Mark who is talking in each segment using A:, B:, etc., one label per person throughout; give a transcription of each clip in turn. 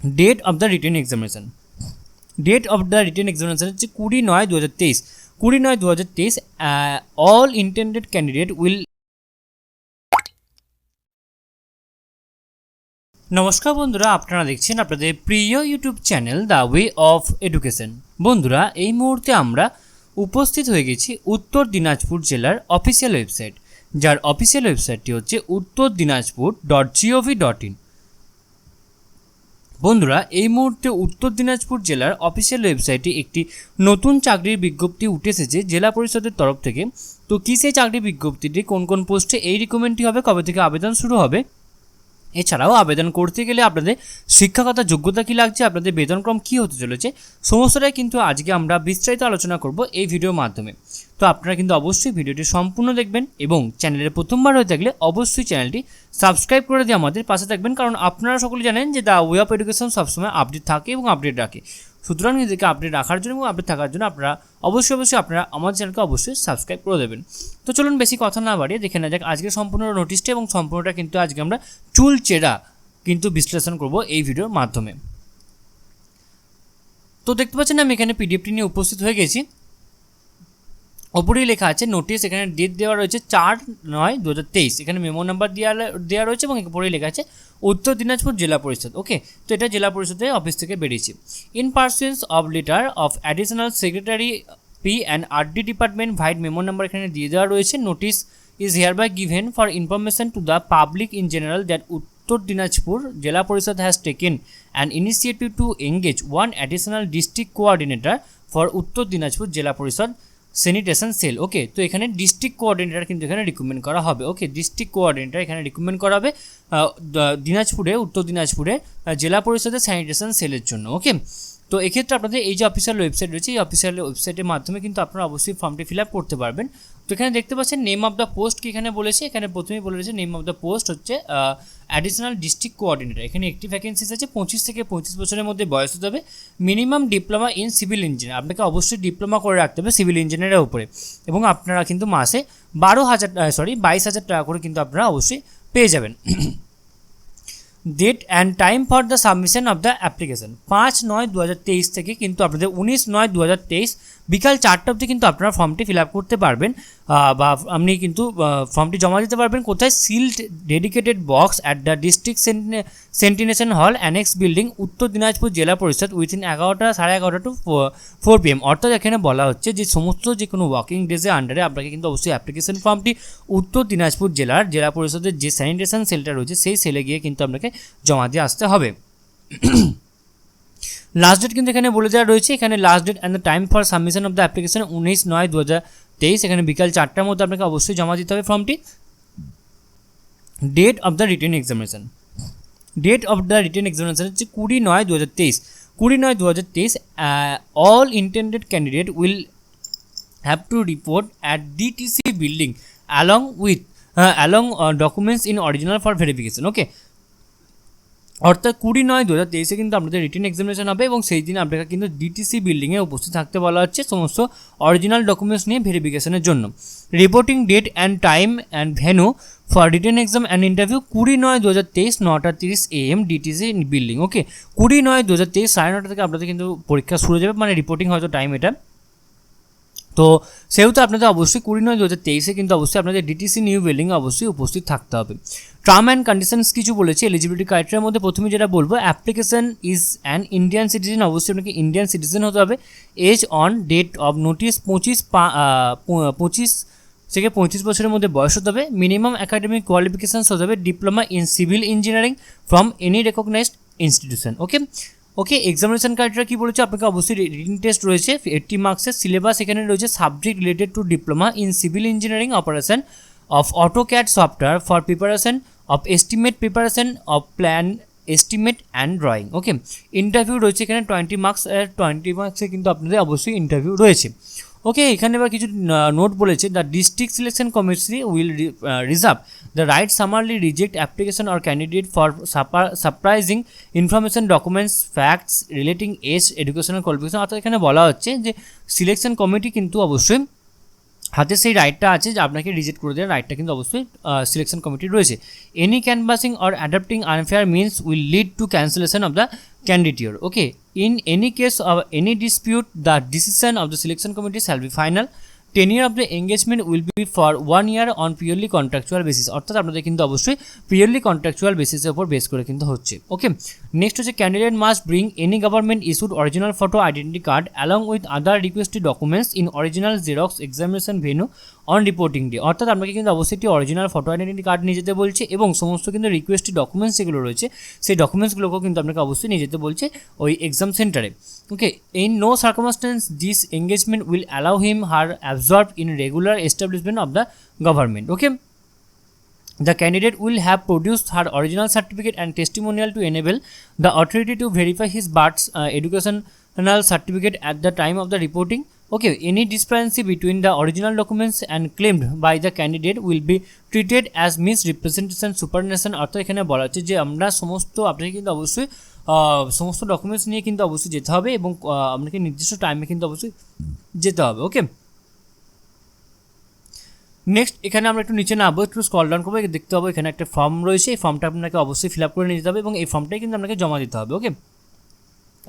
A: Date of the written examination, date of the written examination হচ্ছে 20/9/2023, 20/9/2023। All intended candidate will. নমস্কার বন্ধুরা, আপনারা দেখছেন আপনাদের প্রিয় YouTube channel the way of education. বন্ধুরা, এই মুহূর্তে আমরা উপস্থিত হয়ে গেছি উত্তর দিনাজপুর জেলার অফিসিয়াল ওয়েবসাইট, যার অফিসিয়াল ওয়েবসাইটটি হচ্ছে uttarDinajpur.gov.in। বন্ধুরা, এই মুহূর্তে উত্তর দিনাজপুর জেলার অফিসিয়াল ওয়েবসাইটে একটি নতুন চাকরির বিজ্ঞপ্তি উঠে এসেছে জেলা পরিষদের তরফ থেকে। তো কী সেই চাকরির বিজ্ঞপ্তিটি, কোন কোন পোস্টে এই রিক্রুটমেন্টটি হবে, কবে থেকে আবেদন শুরু হবে, এছাড়াও আবেদন করতে গেলে আপনাদের শিক্ষাগত যোগ্যতা কী লাগছে, আপনাদের বেতনক্রম কী হতে চলেছে, সমস্তটাই কিন্তু আজকে আমরা বিস্তারিত আলোচনা করব এই ভিডিওর মাধ্যমে। তো আপনারা কিন্তু অবশ্যই ভিডিওটি সম্পূর্ণ দেখবেন এবং চ্যানেলে প্রথমবার হয়ে থাকলে অবশ্যই চ্যানেলটি সাবস্ক্রাইব করে দিয়ে আমাদের পাশে থাকবেন, কারণ আপনারা সকলে জানেন যে দ্য ওয়ে অফ এডুকেশন সবসময় আপডেট থাকে এবং আপডেট রাখে। সুতরাং নিজেকে আপডেট রাখার জন্য এবং আপডেট থাকার জন্য আপনারা অবশ্যই আপনারা আমাদের চ্যানেলকে অবশ্যই সাবস্ক্রাইব করে দেবেন। তো চলুন বেশি কথা না বাড়িয়ে দেখে নেওয়া যাক আজকে সম্পূর্ণ নোটিশটি, এবং সম্পূর্ণটা কিন্তু আজকে আমরা চুলচেরা কিন্তু বিশ্লেষণ করব এই ভিডিওর মাধ্যমে। তো দেখতে পাচ্ছেন আমি এখানে পিডিএফটি নিয়ে উপস্থিত হয়ে গেছি। ওপরেই লেখা আছে নোটিশ, এখানে ডেট দেওয়া রয়েছে 4/9/2023, এখানে মেমো নাম্বার দেওয়া রয়েছে এবং ওপরেই লেখা আছে উত্তর দিনাজপুর জেলা পরিষদ। ওকে, তো এটা জেলা পরিষদের অফিস থেকে বেরিয়েছে। In pursuance of letter of additional secretary P&RD department vide memo number এখানে দিয়ে দেওয়া রয়েছে। Notice is hereby given for information to the public in general that Uttar Dinajpur Zilla Parishad has taken an initiative to engage one additional district coordinator for Uttar Dinajpur Zilla Parishad sanitation cell. Okay, তো এখানে district coordinator কিন্তু এখানে recruitment করা হবে। Okay, district coordinator এখানে recruitment করা হবে দিনাজপুরে, উত্তর দিনাজপুরে জেলা পরিষদের স্যানিটেশন সেলের জন্য। ওকে, তো এক্ষেত্রে আপনাদের এই যে অফিসিয়াল ওয়েবসাইট রয়েছে, এই অফিসিয়াল ওয়েবসাইটের মাধ্যমে কিন্তু আপনারা অবশ্যই ফর্মটি ফিল আপ করতে পারবেন। তো এখানে দেখতে পাচ্ছেন নেম অফ দ্য পোস্ট কি এখানে বলেছে, এখানে প্রথমেই বলে রয়েছে নেম অফ দ্য পোস্ট হচ্ছে অ্যাডিশনাল ডিস্ট্রিক্ট কোঅর্ডিনেটর। এখানে একটি ভ্যাকেন্সিস আছে, 25 থেকে 35 বছরের মধ্যে বয়স হতে হবে, minimum diploma in civil engineer, আপনাকে অবশ্যই ডিপ্লোমা করে রাখতে হবে সিভিল ইঞ্জিনিয়ারের উপরে, এবং আপনারা কিন্তু মাসে 22,000 টাকা করে কিন্তু আপনারা অবশ্যই পেয়ে যাবেন। Date and time for the submission of the application 5/9/2023 থেকে কিন্তু আপনাদের 19/9/2023 বিকাল 4টা অবধি কিন্তু আপনারা ফর্মটি ফিল আপ করতে পারবেন, বা আপনি কিন্তু ফর্মটি জমা দিতে পারবেন কোথায়, sealed dedicated box at the district sanitation hall annex building, উত্তর দিনাজপুর জেলা পরিষদ উইথিন 11:30 টু 4 PM। অর্থাৎ এখানে বলা হচ্ছে যে সমস্ত যে কোনো ওয়ার্কিং ডেজের আন্ডারে আপনাকে কিন্তু অবশ্যই অ্যাপ্লিকেশন ফর্মটি উত্তর দিনাজপুর জেলার জেলা পরিষদের যে স্যানিটেশন সেলটা রয়েছে সেই সেলে গিয়ে কিন্তু আপনাকে জমা দিয়ে আসতে হবে। লাস্ট ডেট কিন্তু এখানে বলে দেওয়া রয়েছে, এখানে last date and the time for submission of the application 19/9/2023, এখানে বিকাল 4টার মধ্যে আপনাকে অবশ্যই জমা দিতে হবে ফর্মটি। Date of the written examination, date of the written examination হচ্ছে 20/9/2023, 20/9/2023। All intended candidate will have to report at DTC building along documents in original for verification। Okay, অর্থাৎ 20/9/2023 কিন্তু আপনাদের রিটেন এক্সামিনেশন হবে এবং সেই দিন আপনাকে কিন্তু DTC বিল্ডিংয়ে উপস্থিত থাকতে বলা হচ্ছে সমস্ত অরিজিনাল ডকুমেন্টস নিয়ে ভেরিফিকেশনের জন্য। Reporting date and time and venue for written exam and interview 20/9/2023 9:30 AM DTC building. Okay, 20/9/2023 9:30 থেকে আপনাদের কিন্তু পরীক্ষা শুরু হয়ে যাবে, মানে রিপোর্টিং হয়তো টাইম এটা। তো সেহেতু আপনাদের অবশ্যই 20/9/2023 কিন্তু অবশ্যই আপনাদের DTC নিউ বিল্ডিংয়ে অবশ্যই উপস্থিত থাকতে হবে। টার্ম অ্যান্ড কন্ডিশনস কিছু বলেছে এলিজিবিলিটি ক্রাইটেরিয়ার মধ্যে, প্রথমে যেটা বলবো application is an Indian citizen, অবশ্যই আপনাকে ইন্ডিয়ান সিটিজেন হতে হবে। Age on date of notice 25 থেকে 35 বছরের মধ্যে বয়স হতে হবে। মিনিমাম একাডেমিক কোয়ালিফিকেশানস হতে হবে diploma in civil engineering from any recognised institution. Okay, examination criteria কী বলেছে, আপনাকে অবশ্যই রিটিন টেস্ট রয়েছে 80 মার্কসের, সিলেবাস এখানে রয়েছে subject related to diploma in civil engineering operation of AutoCAD software for preparation of estimate preparation of plan estimate and drawing। Okay, interview রয়েছে এখানে 20 মার্কস, 20 মার্কসে কিন্তু আপনাদের অবশ্যই ইন্টারভিউ রয়েছে। ওকে, এখানে এবার কিছু নোট বলেছে, the district selection committee will reserve the right summarily reject application or candidate for surprising information documents facts relating age educational qualification. অর্থাৎ এখানে বলা হচ্ছে যে সিলেকশন কমিটি কিন্তু অবশ্যই হাতে সেই রাইটটা আছে যে আপনাকে রিজেক্ট করে দেওয়ার রাইটটা কিন্তু অবশ্যই সিলেকশন কমিটির রয়েছে। Any canvassing or adapting unfair means will lead to cancellation of the candidature. Okay, in any case of any dispute, the decision of the selection committee shall be final. Tenure of the engagement will be for 1 year on purely contractual basis. অর্থাৎ আপনাদের কিন্তু অবশ্যই purely contractual বেসিসের উপর base করে কিন্তু হচ্ছে। ওকে, next হচ্ছে candidate must bring any government issued original photo identity card along with other requested documents in original xerox examination venue on reporting day. অর্থাৎ আপনাকে কিন্তু অবশ্যই একটি অরিজিনাল ফটো আইডেন্টি কার্ড নিয়ে যেতে বলছে এবং সমস্ত কিন্তু রিকোয়েস্টেড ডকুমেন্টস যেগুলো রয়েছে সেই ডকুমেন্টসগুলোকেও কিন্তু আপনাকে অবশ্যই নিয়ে যেতে বলছে ওই এক্সাম সেন্টারে। Okay, in no circumstances this engagement will allow him her absorb in regular establishment of the government. Okay, the candidate will have produced her original certificate and testimonial to enable the authority to verify his birth educational certificate at the time of the reporting. Okay, any discrepancy between the original documents and claimed by the candidate will be treated as misrepresentation superannuation. অর্থাৎ এখানে বলা হচ্ছে যে আমরা সমস্ত আপনাকে কিন্তু অবশ্যই সমস্ত ডকুমেন্টস নিয়ে কিন্তু অবশ্যই যেতে হবে এবং আপনাকে নির্দিষ্ট টাইমে কিন্তু অবশ্যই যেতে হবে। ওকে, নেক্সট এখানে আমরা একটু নিচে নামবো, একটু স্ক্রল ডাউন করবো, দেখতে হবে এখানে একটা ফর্ম রয়েছে। এই ফর্মটা আপনাকে অবশ্যই ফিল আপ করে নিয়ে যেতে হবে এবং এই ফর্মটাই কিন্তু আপনাকে জমা দিতে হবে। ওকে,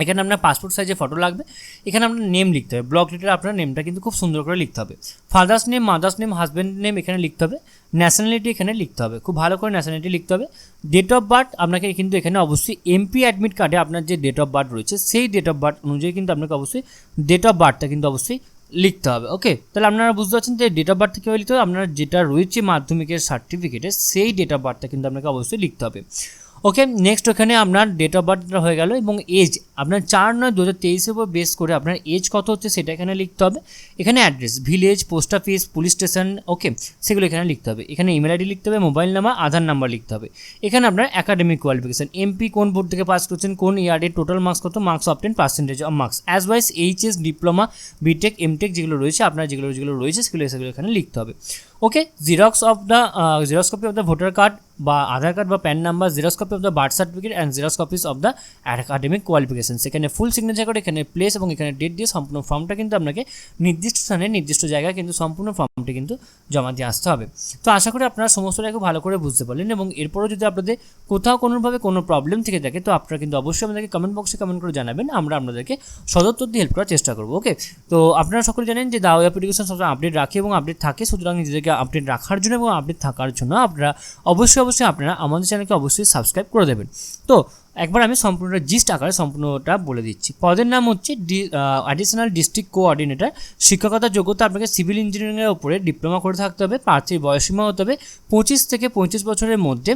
A: এখানে আপনার পাসপোর্ট সাইজে ফটো লাগবে, এখানে আপনার নেম লিখতে হবে, ব্লক লেটারে আপনার নেমটা কিন্তু খুব সুন্দর করে লিখতে হবে, father's name, mother's name, husband name এখানে লিখতে হবে, ন্যাশনালিটি এখানে লিখতে হবে, খুব ভালো করে ন্যাশনালিটি লিখতে হবে। ডেট অফ বার্থ আপনাকে কিন্তু এখানে অবশ্যই এমপি অ্যাডমিট কার্ডে আপনার যে ডেট অফ বার্থ রয়েছে সেই ডেট অফ বার্থ অনুযায়ী কিন্তু আপনাকে অবশ্যই ডেট অফ বার্থটা কিন্তু অবশ্যই লিখতে হবে। ওকে, তাহলে আপনারা বুঝতে পারছেন যে ডেট অফ বার্থ কীভাবে লিখতে হবে, আপনার যেটা রয়েছে মাধ্যমিকের সার্টিফিকেটে সেই ডেট অফ বার্থটা কিন্তু আপনাকে অবশ্যই লিখতে হবে। ওকে, নেক্সট ওখানে আপনার ডেট অফ বার্থটা হয়ে গেল এবং এজ আপনার 4/9/2023 উপর বেস করে আপনার এজ কত হচ্ছে সেটা এখানে লিখতে হবে। এখানে address, village, post office, police station, okay সেগুলো এখানে লিখতে হবে। এখানে ইমেল আইডি লিখতে হবে, মোবাইল নাম্বার, আধার নাম্বার লিখতে হবে। এখানে আপনার একাডেমিক কোয়ালিফিকেশন, এমপি কোন বোর্ড থেকে পাস করছেন, কোন ইয়ারে, টোটাল মার্কস কত, marks obtain, percentage of marks, as wise HS, diploma, BTech, MTech যেগুলো রয়েছে আপনার যেগুলো রয়েছে সেগুলো এখানে লিখতে হবে। Okay, xerox copy of the voter card বা আধার কার্ড বা PAN number, xerox copy of the birth certificate and xerox copies of the academic qualification. সেখানে ফুল সিগনেচার করে এখানে প্লেস এবং এখানে ডেট দিয়ে সম্পূর্ণ ফর্মটা কিন্তু আপনাকে নির্দিষ্ট স্থানে নির্দিষ্ট জায়গায় কিন্তু সম্পূর্ণ ফর্মটি কিন্তু জমা দিয়ে আসতে হবে। তো আশা করি আপনারা সমস্তটা খুব ভালো করে বুঝতে পারলেন এবং এরপরও যদি আপনাদের কোথাও কোনোভাবে কোনো প্রবলেম থেকে থাকে তো আপনারা কিন্তু অবশ্যই আমাদেরকে কমেন্ট বক্সে কমেন্ট করে জানাবেন, আমরা আপনাদেরকে সদুত্তর দিয়ে হেল্প করার চেষ্টা করবো। ওকে, তো আপনারা সকলে জানেন যে দা ওয়ে অফ এডুকেশন সবসময় আপডেট রাখে এবং আপডেট থাকে, সুতরাং নিজেদেরকে আপডেট রাখার জন্য এবং আপডেট থাকার জন্য আপনারা অবশ্যই আপনারা আমাদের চ্যানেলকে অবশ্যই সাবস্ক্রাইব করে দেবেন। তো একবার আমি সম্পূর্ণ জিস্ট আকারে সম্পূর্ণটা বলে দিচ্ছি। পদের নাম হচ্ছে অ্যাডিশনাল ডিস্ট্রিক্ট কোঅর্ডিনেটর। শিক্ষকতার যোগ্যতা আপনাকে সিভিল ইঞ্জিনিয়ারিংয়ের উপরে ডিপ্লোমা করে থাকতে হবে। প্রার্থীর বয়সসীমা হতে হবে 25 থেকে 35 বছরের মধ্যে,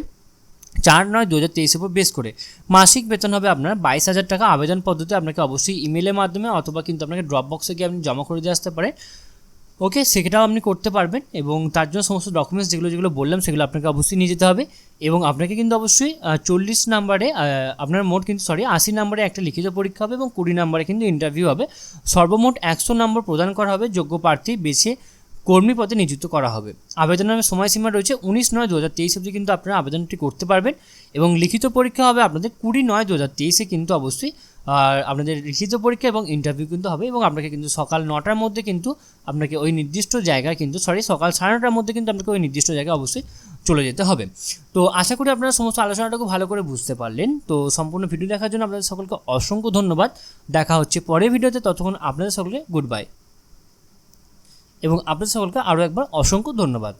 A: 4/9/2023 উপর বেস করে। মাসিক বেতন হবে আপনার 22,000 টাকা। আবেদন পদ্ধতি আপনাকে অবশ্যই ইমেলের মাধ্যমে অথবা কিন্তু আপনাকে ড্রপ বক্সে গিয়ে আপনি জমা করে দিয়ে আসতে পারেন। ওকে, সেটাও আপনি করতে পারবেন এবং তার জন্য সমস্ত ডকুমেন্টস যেগুলো বললাম সেগুলো আপনাকে অবশ্যই নিয়ে যেতে হবে এবং আপনাকে কিন্তু অবশ্যই 40 নাম্বারে আপনার মোট কিন্তু 80 নাম্বারে একটা লিখিত পরীক্ষা হবে এবং 20 নাম্বারে কিন্তু ইন্টারভিউ হবে। সর্বমোট 100 নম্বর প্রদান করা হবে, যোগ্য প্রার্থী বেছে কর্মী পদে নিযুক্ত করা হবে। আবেদনের সময়সীমা রয়েছে 19/9/2023 অবধি কিন্তু আপনারা আবেদনটি করতে পারবেন এবং লিখিত পরীক্ষা হবে আপনাদের 20/9/2023 কিন্তু অবশ্যই আর আপনাদের লিখিত পরীক্ষা এবং ইন্টারভিউ কিন্তু হবে এবং আপনাকে কিন্তু সকাল 9টার মধ্যে কিন্তু আপনাকে ওই নির্দিষ্ট জায়গায় কিন্তু সকাল 9:30টার মধ্যে কিন্তু আপনাকে ওই নির্দিষ্ট জায়গায় অবশ্যই চলে যেতে হবে। তো আশা করি আপনারা সমস্ত আলোচনাটাকে ভালো করে বুঝতে পারলেন। তো সম্পূর্ণ ভিডিও দেখার জন্য আপনাদের সকলকে অসংখ্য ধন্যবাদ। দেখা হচ্ছে পরের ভিডিওতে, ততক্ষণ আপনাদের সকলকে গুড বাই এবং আপনাদের সকলকে আরও একবার অসংখ্য ধন্যবাদ।